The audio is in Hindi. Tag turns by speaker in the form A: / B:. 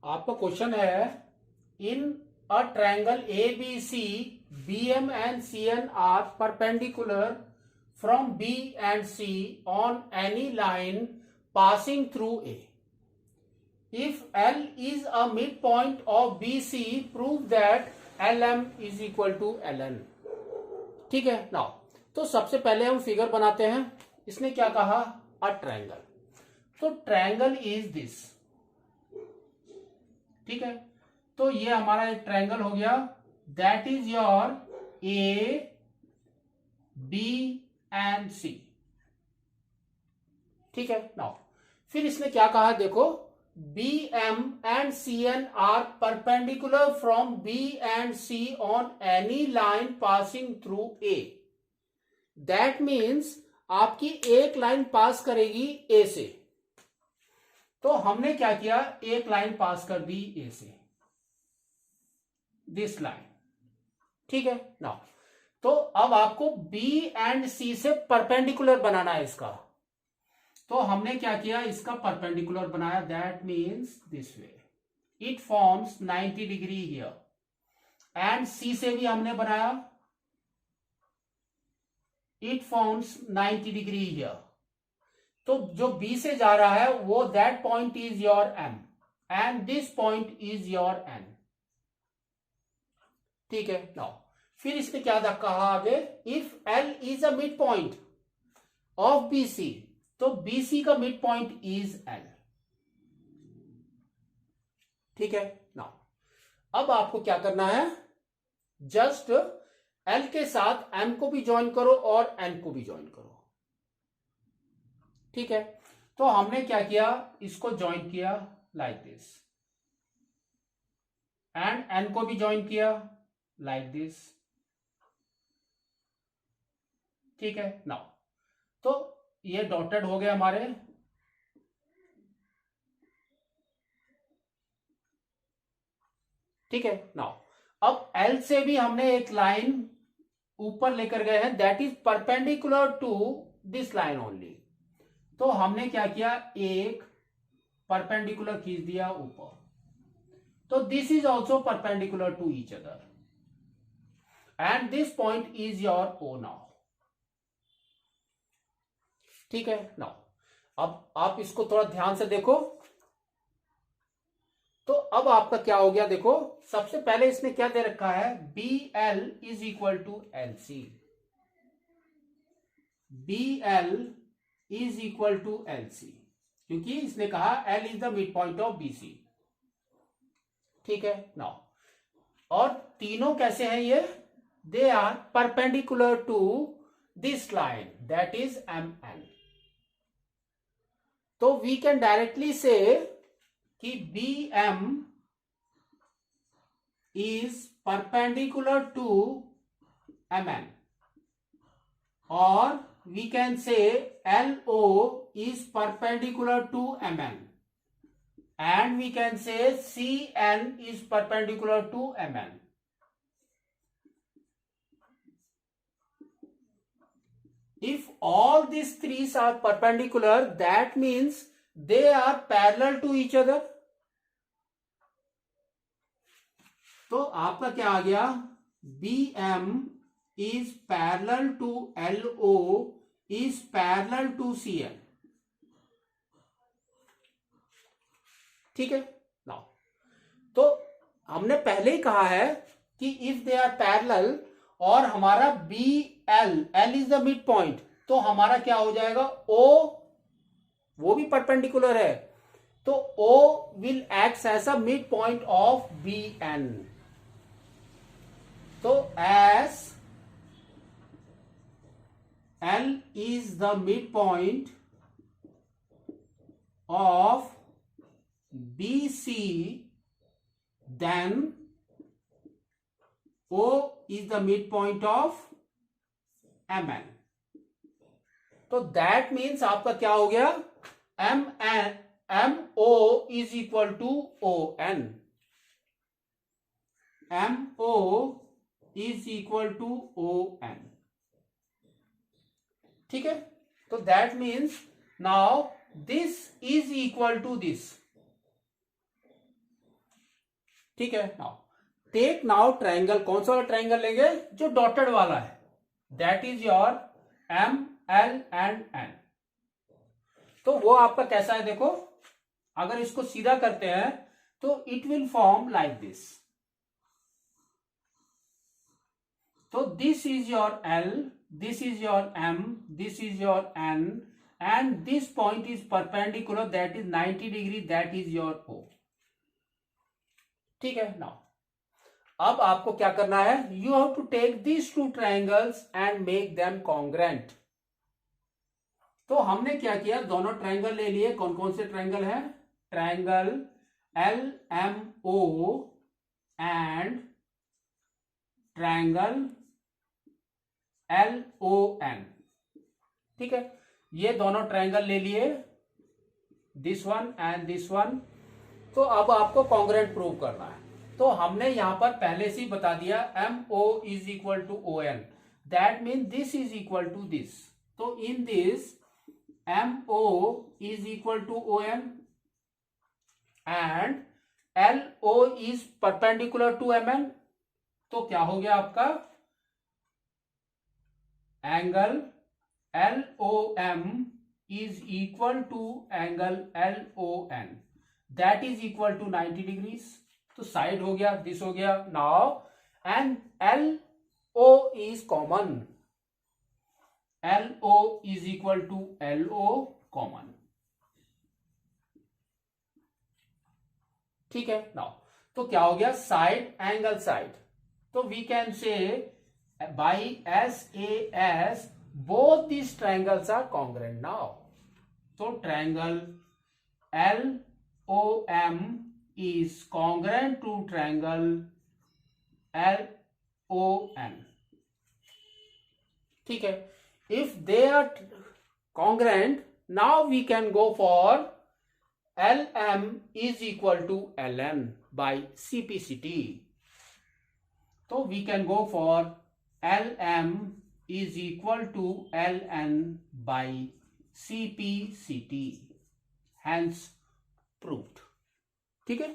A: आपका क्वेश्चन है in a triangle A B C B M and C N are perpendicular from B and C on any line passing through A. If L is a midpoint of BC, prove that LM is equal to LN. ठीक है. नाउ तो सबसे पहले हम फिगर बनाते हैं. इसने क्या कहा? A triangle. तो ट्रायंगल इज दिस. ठीक है. तो ये हमारा एक ट्रायंगल हो गया. That is your A B and C. ठीक है. नाउ फिर इसने क्या कहा? देखो, BM and CN are perpendicular from B and C on any line passing through A. That means आपकी एक लाइन पास करेगी A से. तो हमने क्या किया? एक लाइन पास कर दी A से, दिस लाइन. ठीक है. नाउ तो अब आपको B and C से परपेंडिकुलर बनाना है इसका. तो हमने क्या किया? इसका परपेंडिकुलर बनाया. That means this way. It forms 90 degree here. And C से भी हमने बनाया. It forms 90 degree here. तो जो बी से जा रहा है वो that point is your M and this point is your N. ठीक है. नाउ फिर इसने क्या कहा आगे? If L is a mid point of B C, तो BC का मिड पॉइंट इज L. ठीक है. नाउ अब आपको क्या करना है? जस्ट L के साथ M को भी ज्वाइन करो और N को भी ज्वाइन करो. ठीक है. तो हमने क्या किया? इसको ज्वाइन किया लाइक दिस एंड N को भी ज्वाइन किया लाइक दिस. ठीक है. नाउ तो ये डॉटेड हो गए हमारे. ठीक है. नाउ अब L से भी हमने एक लाइन ऊपर लेकर गए हैं. That is perpendicular to this line only. तो हमने क्या किया? एक परपेंडिकुलर खींच दिया ऊपर. तो this is also perpendicular to each other and this point is your O now. ठीक है. नाउ अब आप इसको थोड़ा ध्यान से देखो. तो अब आपका क्या हो गया? देखो, सबसे पहले इसने क्या दे रखा है? BL is equal to LC. BL is equal to LC क्योंकि इसने कहा L is the mid point of BC. ठीक है. नाउ और तीनों कैसे हैं ये? They are perpendicular to this line that is MN. तो वी कैन डायरेक्टली से कि BM is perpendicular to MN और we can say LO is perpendicular to MN and we can say CN is perpendicular to MN. If all these three are perpendicular, that means they are parallel to each other. तो आपका क्या आ गया? BM is parallel to LO is parallel to CN. ठीक है. नाउ तो हमने पहले ही कहा है कि इफ दे आर पैरेलल और हमारा L is the mid point, तो हमारा क्या हो जाएगा? O वो भी परपेंडिकुलर है. तो O will act as a mid point of BN. तो as L is the mid point of BC, then O is the midpoint of MN. तो that means आपका क्या हो गया? MO is equal to ON. MO is equal to ON. ठीक है. तो that means now this is equal to this. ठीक है। नाउ टेक नाउ ट्राइंगल, कौन सा वाला ट्राइंगल लेंगे? जो डॉटेड वाला है, that is your M L and N. तो वो आपका कैसा है देखो, अगर इसको सीधा करते हैं तो it will form like this. तो this is your L, this is your M, this is your N, and this point is perpendicular, that is 90 degree, that is your O. ठीक है। नाउ अब आपको क्या करना है, you have to take these two triangles and make them congruent. तो हमने क्या किया, दोनों ट्राइंगल ले लिए। कौन कौन से ट्राइंगल है? Triangle L M O and triangle L O N. ठीक है, ये दोनों ट्राइंगल ले लिए, this one and this one. तो अब आपको कॉन्ग्रेंट प्रूव करना है। तो हमने यहां पर पहले से ही बता दिया, M O is equal to O N, that mean this is equal to this. तो in this M O is equal to O N and L O is perpendicular to M N. तो क्या हो गया आपका, angle L O M is equal to angle L O N, that is equal to 90 degrees. तो साइड हो गया, दिस हो गया। Now and L O is common, L O is equal to L O common. ठीक है। नाउ तो क्या हो गया, साइड एंगल साइड। तो we can say by S A S both these triangles are congruent now. So triangle LOM is congruent to triangle LON. ठीक है, if they are congruent, now we can go for LM is equal to LN by CPCT. तो we can go for LM is equal to LN by CPCT, hence proved. ठीक है।